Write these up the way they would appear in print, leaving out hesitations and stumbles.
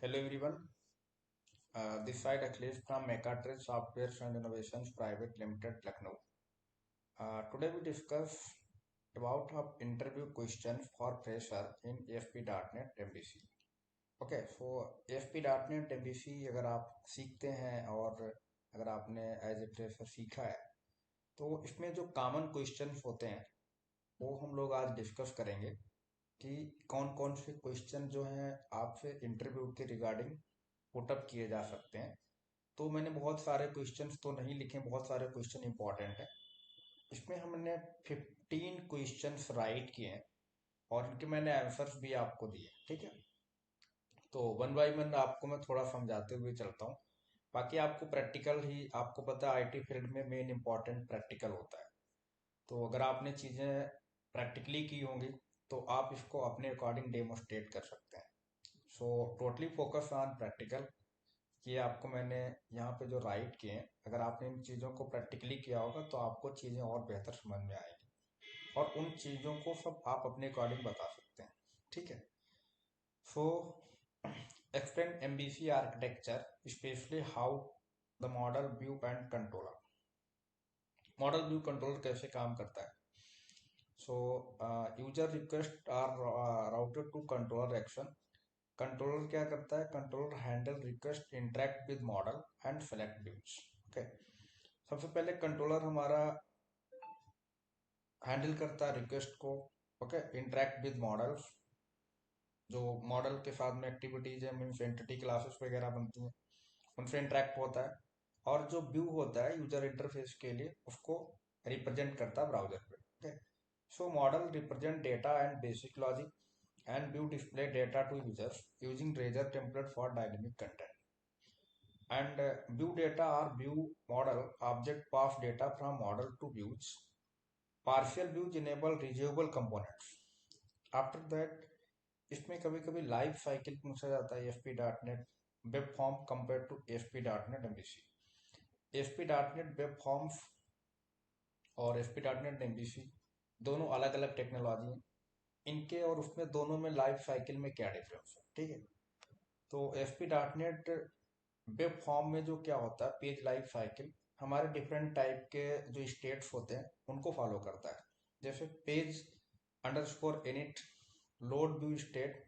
Hello everyone, this side Akhilesh from Mechatrix Software and Innovations Private Limited, Lucknow. Today we discuss about interview questions for fresher in ASP.NET MVC. Okay, so ASP.NEट MVC अगर आप सीखते हैं और अगर आपने as a fresher सीखा है तो इसमें जो कॉमन क्वेश्चंस होते हैं वो हम लोग आज डिस्कस करेंगे कि कौन कौन से क्वेश्चन जो हैं आपसे इंटरव्यू के रिगार्डिंग पुटअप किए जा सकते हैं। तो मैंने बहुत सारे क्वेश्चंस तो नहीं लिखे, बहुत सारे क्वेश्चन इंपॉर्टेंट हैं। इसमें हमने 15 क्वेश्चंस राइट किए हैं और इनके मैंने आंसर्स भी आपको दिए। ठीक है, तो वन बाय वन आपको मैं थोड़ा समझाते हुए चलता हूँ। बाकी आपको प्रैक्टिकल ही, आपको पता है आईटी फील्ड में मेन इंपॉर्टेंट प्रैक्टिकल होता है। तो अगर आपने चीज़ें प्रैक्टिकली की होंगी तो आप इसको अपने अकॉर्डिंग डेमोस्ट्रेट कर सकते हैं। So totally focus on practical. ये आपको मैंने यहाँ पे जो राइट किए हैं, अगर आपने इन चीज़ों को प्रैक्टिकली किया होगा तो आपको चीज़ें और बेहतर समझ में आएंगी और उन चीज़ों को सब आप अपने अकॉर्डिंग बता सकते हैं। ठीक है, so explain MVC architecture, specially how the model view and controller. Model view controller कैसे काम करता है? So user request are routed to controller action. Controller क्या करता है? Controller handle request, interact with model and select views. Okay, सबसे पहले controller हमारा हैंडल करता है रिक्वेस्ट को। ओके, इंटरेक्ट विद मॉडल्स, जो मॉडल के साथ में एक्टिविटीज है, मीन्स एंटिटी क्लासेस वगैरह बनती हैं, उनसे इंटरेक्ट होता है। और जो व्यू होता है यूजर इंटरफेस के लिए, उसको रिप्रेजेंट करता है ब्राउजर पे। Okay, so model represent data and basic logic and view display data to users using razor template for dynamic content. And view data or view model object pass data from model to views. Partial views enable reusable components. After that, इसमें कभी कभी life cycle पूछा जाता है ASP dot net web form compare to ASP dot net MVC. ASP dot net web forms और ASP dot net MVC दोनों अलग अलग टेक्नोलॉजी हैं। इनके और उसमें दोनों में लाइफ साइकिल में क्या डिफरेंस है? ठीक है, तो SP dot net web form में जो क्या होता है, पेज लाइफ साइकिल हमारे डिफरेंट टाइप के जो स्टेट्स होते हैं उनको फॉलो करता है। जैसे page underscore init, load view state,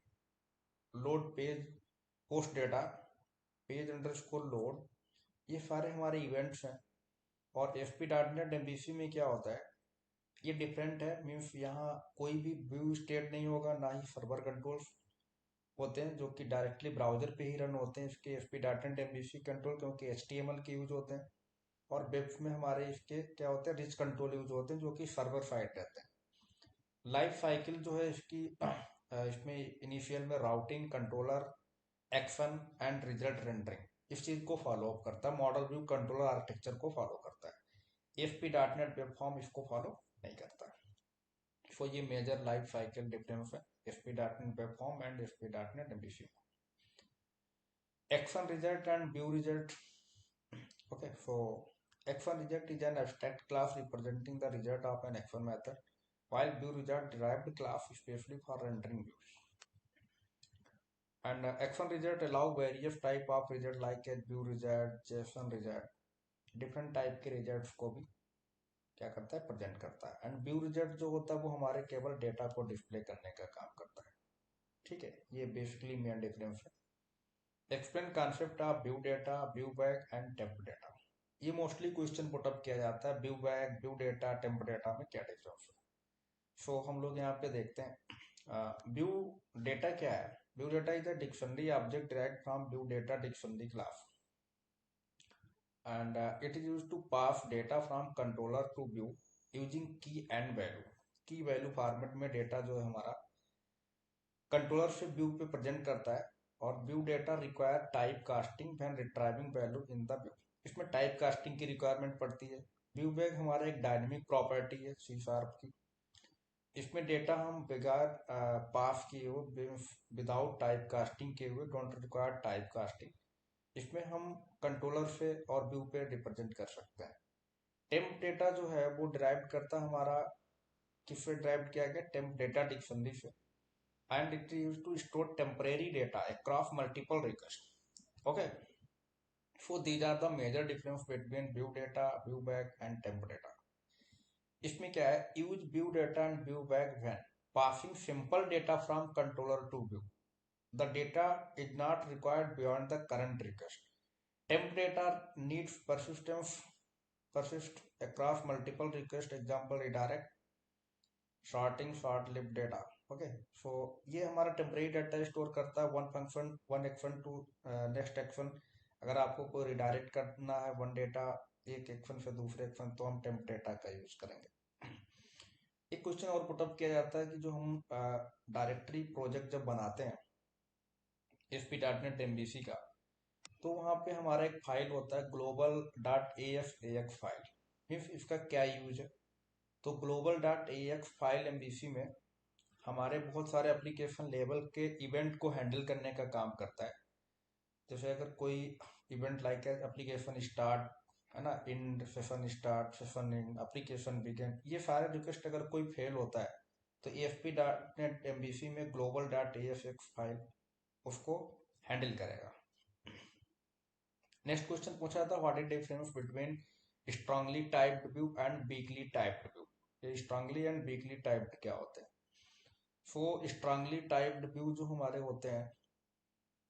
load page, post data, page underscore load, ये सारे हमारे इवेंट्स हैं। और S P dot net MBC में क्या होता है, ये डिफरेंट है। मीन्स यहाँ कोई भी व्यू स्टेट नहीं होगा, ना ही सर्वर कंट्रोल्स होते हैं जो कि डायरेक्टली ब्राउजर पे ही रन होते हैं इसके SP dot net MBC control, क्योंकि एचटीएमएल के यूज होते हैं। और वेब्स में हमारे इसके क्या होते हैं, रिच कंट्रोल यूज होते हैं जो कि सर्वर साइड रहते हैं। लाइफ साइकिल जो है इसकी इसमें इनिशियल में routing, controller, action and result rendering इस चीज को फॉलो अप करता है। मॉडल व्यू कंट्रोलर आर्किटेक्चर को फॉलो करता है। ASP dot net web form इसको फॉलो नहीं करता। सो ये मेजर लाइफ साइकिल डिफरेंस है ASP dot net web form and SP dot net MBC. Action result and view result. Okay, so action result is an abstract class representing the result of an action method, while view result derived class especially for rendering views. And action result allow various type of result like a view result, JSON result, different type के results को भी क्या करता है, present करता है। And view result जो होता है वो हमारे केवल डेटा को डिस्प्ले करने का काम करता है। ठीक है, ये बेसिकली मेन डिफरेंस है। Explain concept of view data, view bag and temp data. ये मोस्टली क्वेश्चन पुटअप किया जाता है, view bag, view data, temp data में क्या डिफरेंस है। सो हम लोग यहाँ पे देखते हैं व्यू डेटा क्या है। View data is a dictionary object direct from view data dictionary class and it is use to pass data from controller to view using key and value. Key value format में data जो है हमारा controller से view पे present करता है। और view data require type casting and retrieving value in the view. इसमें टाइप कास्टिंग की रिक्वायरमेंट पड़ती है। व्यू बैग हमारा एक डायनेमिक प्रॉपर्टी है सी शार्प की। इसमें डेटा हम बगैर पास किए हुए, विदाउट टाइप कास्टिंग किए हुए, डोंट रिक्वायर टाइप कास्टिंग, इसमें हम कंट्रोलर से और व्यू पे रिप्रेजेंट कर सकते हैं। टेम्प डेटा जो है वो डिराइव करता है हमारा, किससे डिराइव किया गया, टेम्प डेटा डिक्शनरी से। and it is used to store temporary data across multiple requests. Okay, so these are the major difference between view data, view back and temp data. इसमें क्या है, use view data and view back when passing simple data from controller to view, the data is not required beyond the current request. Temp data needs persist across multiple requests. Example redirect, sorting, short lived data. Okay, so ये हमारा temporary data store करता है one action to next action. अगर आपको कोई redirect करना है one data एक एक्शन से दूसरे एक्शन, तो हम टेम्प डेटा का यूज करेंगे। एक क्वेश्चन और पुटअप किया जाता है कि जो हम डायरेक्टरी प्रोजेक्ट जब बनाते हैं एसपी डॉट नेट एमबीसी का, तो वहाँ पे हमारा एक फाइल होता है global dot A x file. Means इसका क्या यूज है, तो global dot A x file MBC में हमारे बहुत सारे एप्लीकेशन लेवल के इवेंट को हैंडल करने का काम करता है। जैसे अगर कोई इवेंट लाइक एप्लीकेशन स्टार्ट है ना, in session start, session in, application begin, ये सारे रिक्वेस्ट अगर कोई फेल होता है तो एएसपी डॉट नेट एमबीसी में global dot A x file उसको हैंडल करेगा। नेक्स्ट क्वेश्चन पूछा था what is difference between strongly typed view and weekly typed view. ये स्ट्रांगली एंड वीकली टाइप्ड क्या होते हैं? सो स्ट्रांगली टाइप्ड व्यू जो हमारे होते हैं,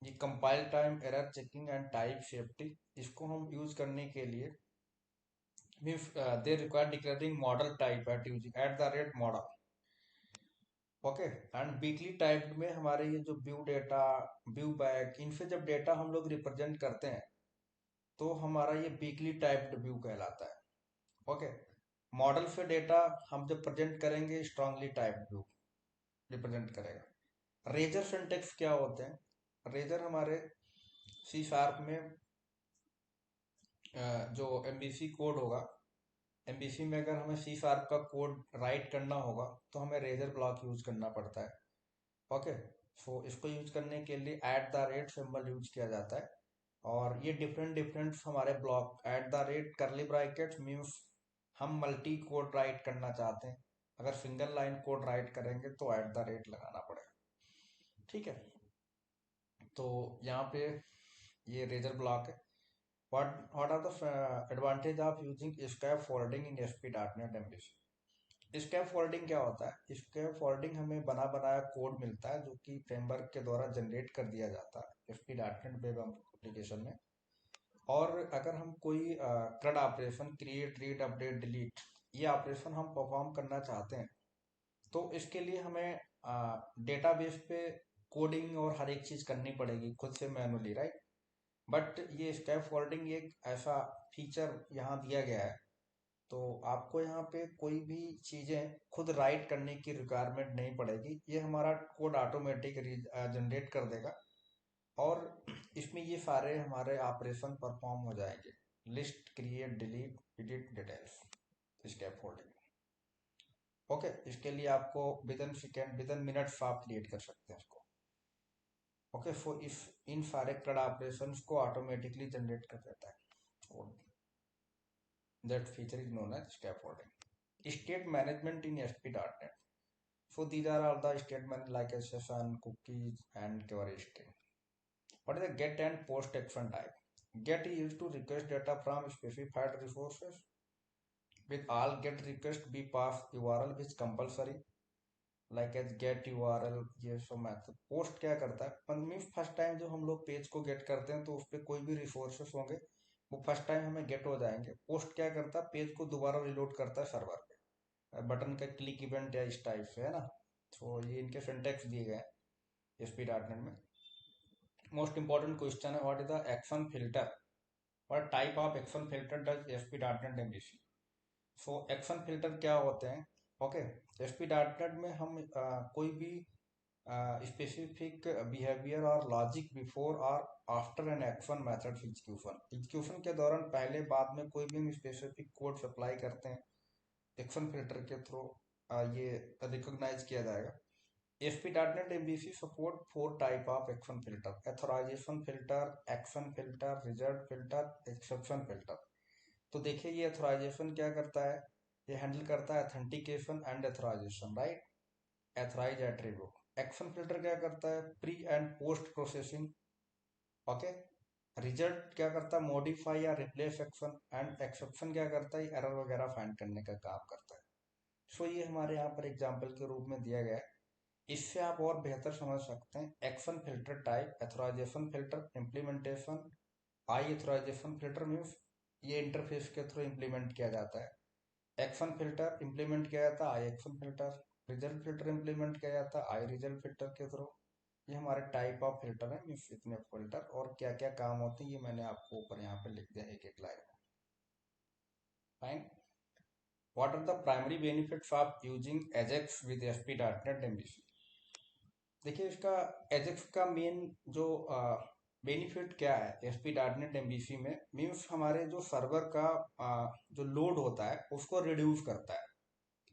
ये compile time, error checking and type safety, इसको हम यूज करने के लिए means they require declaring model type eight using at the rate model. Okay, and weekly typed में हमारे ये जो व्यू डेटा, व्यू बैक, इनसे जब डेटा हम लोग रिप्रेजेंट करते हैं तो हमारा ये वीकली टाइप्ड व्यू कहलाता है। ओके, मॉडल से डेटा हम जब प्रेजेंट करेंगे स्ट्रांगली टाइप्ड व्यू रिप्रेजेंट करेगा। रेजर सिंटेक्स क्या होते हैं? रेजर हमारे सी शार्प में जो एमबीसी कोड होगा, एमबीसी में अगर हमें सी शार्प का कोड राइट करना होगा तो हमें रेजर ब्लॉक यूज करना पड़ता है। ओके, सो इसको यूज करने के लिए at the rate symbol use किया जाता है, और ये डिफरेंट डिफरेंट हमारे ब्लॉक, एट द रेट करली ब्रैकेट्स मीन्स हम मल्टी कोड राइट करना चाहते हैं, अगर सिंगल लाइन कोड राइट करेंगे तो एट द रेट लगाना पड़ेगा। ठीक है, तो यहाँ पे ये रेजर ब्लॉक है। What are the advantage of using scaffolding in ASP dot net MVC? Scaffolding क्या होता है? स्कैप फोल्डिंग हमें बना बनाया कोड मिलता है जो कि फ्रेमवर्क के द्वारा जनरेट कर दिया जाता है ASP dot net web application में। और अगर हम कोई CRUD operation, create, read, update, delete, ये ऑपरेशन हम परफॉर्म करना चाहते हैं तो इसके लिए हमें डेटाबेस पे कोडिंग और हर एक चीज करनी पड़ेगी खुद से मैनुअली, राइट? बट ये स्कैप फोल्डिंग एक ऐसा फीचर यहाँ दिया गया है, तो आपको यहाँ पे कोई भी चीजें खुद राइट करने की रिक्वायरमेंट नहीं पड़ेगी, ये हमारा कोड ऑटोमेटिक जनरेट कर देगा और इसमें ये सारे हमारे ऑपरेशन परफॉर्म हो जाएंगे। List, create, delete, edit, details, scaffolding. Okay, इसके लिए आपको within second, within minutes आप क्रिएट कर सकते हैं इसको। ओके, सो इस इन सारे CRUD ऑपरेशंस को ऑटोमेटिकली जनरेट कर देता है। That feature is known as scaffolding. State management in ASP.NET. So these are all the statement like a session, cookies, and query string. What is the get and post action type? Get is used to request data from specified resources. With all get request be pass URL which compulsory, like as get URL, ये सब method. Post क्या करता है, means first time जो हम लोग page को gate करते हैं तो उस पर कोई भी रिसोर्सेस होंगे वो फर्स्ट टाइम हमें गेट हो जाएंगे। पोस्ट क्या करता है, पेज को दोबारा रिलोड करता है सर्वर पे, बटन का क्लिक इवेंट या इस टाइप से, है ना। तो ये इनके सिंटैक्स दिए गए हैं ASP.NET में। मोस्ट इंपॉर्टेंट क्वेश्चन है, what is the action filter? What type of action filter does ASP.NET MBC? So action filter क्या होते हैं? ओके, ASP.NET में हम कोई भी स्पेसिफिक बिहेवियर और लॉजिक बिफोर और after an action method execution, execution के दौरान पहले बाद में कोई भी हम स्पेसिफिक कोड सप्लाई करते हैं एक्शन फिल्टर के थ्रू, ये रिकॉग्नाइज किया जाएगा। ASP.NET MVC support 4 type of action filter: authorization filter, action filter, result filter, exception filter। तो देखिए ये authorization क्या करता है, ये हैंडल करता है authentication and authorization, right? authorize attribute, action filter क्या करता है, pre and post processing. Okay, result क्या करता है, मॉडिफाई या रिप्लेस एक्शन, एंड एक्सेप्शन क्या करता है, एरर वगैरह फाइंड करने का काम करता है। सो ये हमारे यहाँ पर एग्जाम्पल के रूप में दिया गया है। इससे आप और बेहतर समझ सकते हैं। Action filter type, authorization filter, implementation. I authorization filter means ये इंटरफेस के थ्रू इम्प्लीमेंट किया जाता है। एक्शन फिल्टर इम्प्लीमेंट किया जाता है I action filter. Result filter implement किया जाता है आई रिजल्ट फिल्टर के थ्रू। ये हमारे टाइप ऑफ फिल्टर है, मीन्स इतने फिल्टर और क्या क्या काम होते हैं ये मैंने आपको ऊपर यहाँ पे लिख दिया एक एक लाइन में। Fine. What are the primary benefits of using AJAX with ASP.NET MVC। देखिए इसका एजेक्स का मेन जो बेनिफिट क्या है ASP.NET MVC में, मीन्स हमारे जो सर्वर का जो लोड होता है उसको रिड्यूस करता है,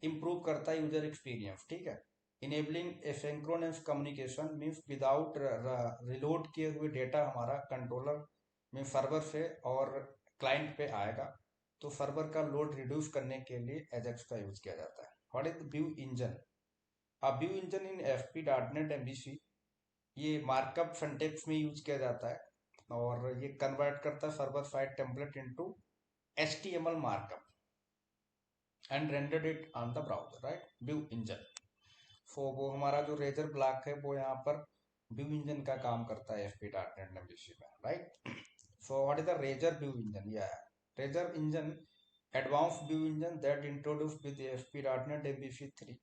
इम्प्रूव करता है यूजर एक्सपीरियंस, ठीक है। Enabling asynchronous communication means without reload किए हुए डेटा हमारा कंट्रोलर में सर्वर से और क्लाइंट पे आएगा। तो सर्वर का लोड रिड्यूस करने के लिए एजेक्स का यूज किया जाता है। What is view engine. अब view engine in ASP.NET MVC ये मार्कअप सिंटेक्स में यूज किया जाता है और ये कन्वर्ट करता है server side template into HTML markup and rendered it on the browser, right. View engine, so वो हमारा जो रेजर ब्लॉक है वो यहाँ पर व्यू इंजन का काम करता है ASP.NET MVC में, right. So what is the Razor view engine, या Razor engine advanced view engine that introduced with ASP.NET MVC 3.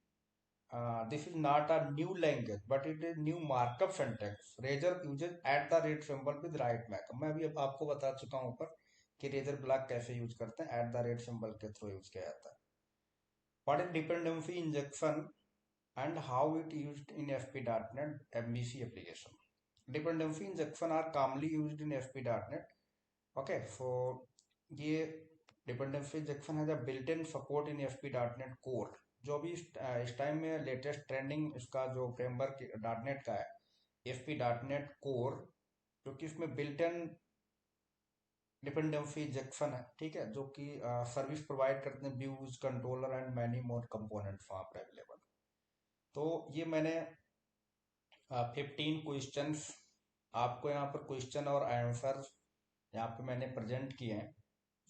This is not a new language, but it is new markup syntax. Razor uses @ symbol with right markup. मैं अभी अब आपको बता चुका हूँ ऊपर कि रेजर ब्लॉक कैसे यूज करते हैं, @ सिंबल के थ्रू यूज किया जाता है। What is dependency injection and how it used in ASP.NET MVC application. Dependency injection are commonly used in ASP.NET. Okay, so ये डिपेंडेंसी इंजेक्शन है जब built in support in ASP.NET core. जो भी इस time में लेटेस्ट ट्रेंडिंग इसका जो framework .NET का है ASP.NET कोर, क्योंकि इसमें बिल्ट इन डिपेंडेंसी इंजेक्शन है, ठीक है, जो कि सर्विस प्रोवाइड करते हैं views controller and many more components वहाँ पर अवेलेबल। तो ये मैंने 15 क्वेश्चंस आपको यहाँ पर क्वेश्चन और आंसर यहाँ पे मैंने प्रेजेंट किए हैं।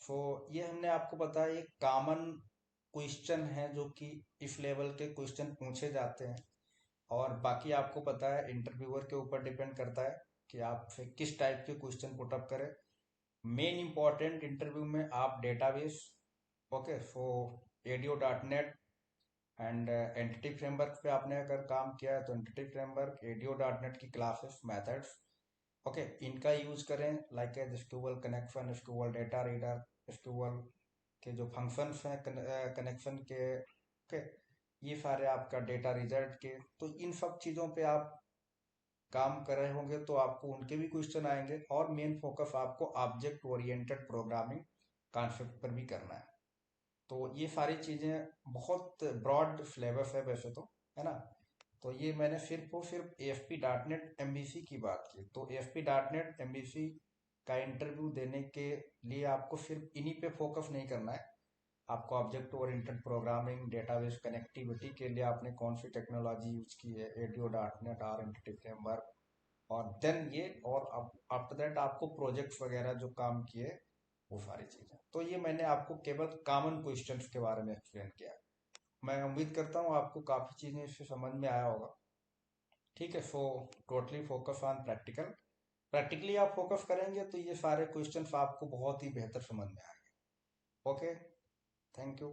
सो ये हमने आपको बताया एक कॉमन क्वेश्चन है जो कि इस लेवल के क्वेश्चन पूछे जाते हैं, और बाकी आपको पता है इंटरव्यूअर के ऊपर डिपेंड करता है कि आपसे किस टाइप के क्वेश्चन पुटअप करें। मेन इंपॉर्टेंट इंटरव्यू में आप database, okay, so ADO.NET and entity framework पे आपने अगर काम किया है तो एंटिटी फ्रेमवर्क, ADO.NET की क्लासेस, मेथड्स, ओके, इनका यूज करें, like SQL connection, SQL data reader, SQL के जो फंक्शंस हैं कनेक्शन के, ओके, ये सारे आपका डेटा रिजल्ट के, तो इन सब चीज़ों पे आप काम कर रहे होंगे तो आपको उनके भी क्वेश्चन आएंगे। और मेन फोकस आपको ऑब्जेक्ट ओरिएंटेड प्रोग्रामिंग कॉन्सेप्ट पर भी करना है। तो ये सारी चीज़ें बहुत ब्रॉड सिलेबस है वैसे तो, है ना। तो ये मैंने सिर्फ और सिर्फ ASP.NET MVC की बात की। तो ASP.NEट MVC का इंटरव्यू देने के लिए आपको सिर्फ इन्हीं पे फोकस नहीं करना है। आपको object oriented programming, database connectivity के लिए आपने कौन सी टेक्नोलॉजी यूज की है, ADO.NET और एंटिटी फ्रेमवर्क, और देन ये, और आफ्टर दैट आपको प्रोजेक्ट्स वगैरह जो काम किए वो सारी चीजें। तो ये मैंने आपको केवल कॉमन क्वेश्चंस के बारे में एक्सप्लेन किया। मैं उम्मीद करता हूँ आपको काफी चीजें इससे समझ में आया होगा, ठीक है। So totally focus on practical. Practically आप फोकस करेंगे तो ये सारे क्वेश्चंस आपको बहुत ही बेहतर समझ में आएंगे। Okay, thank you.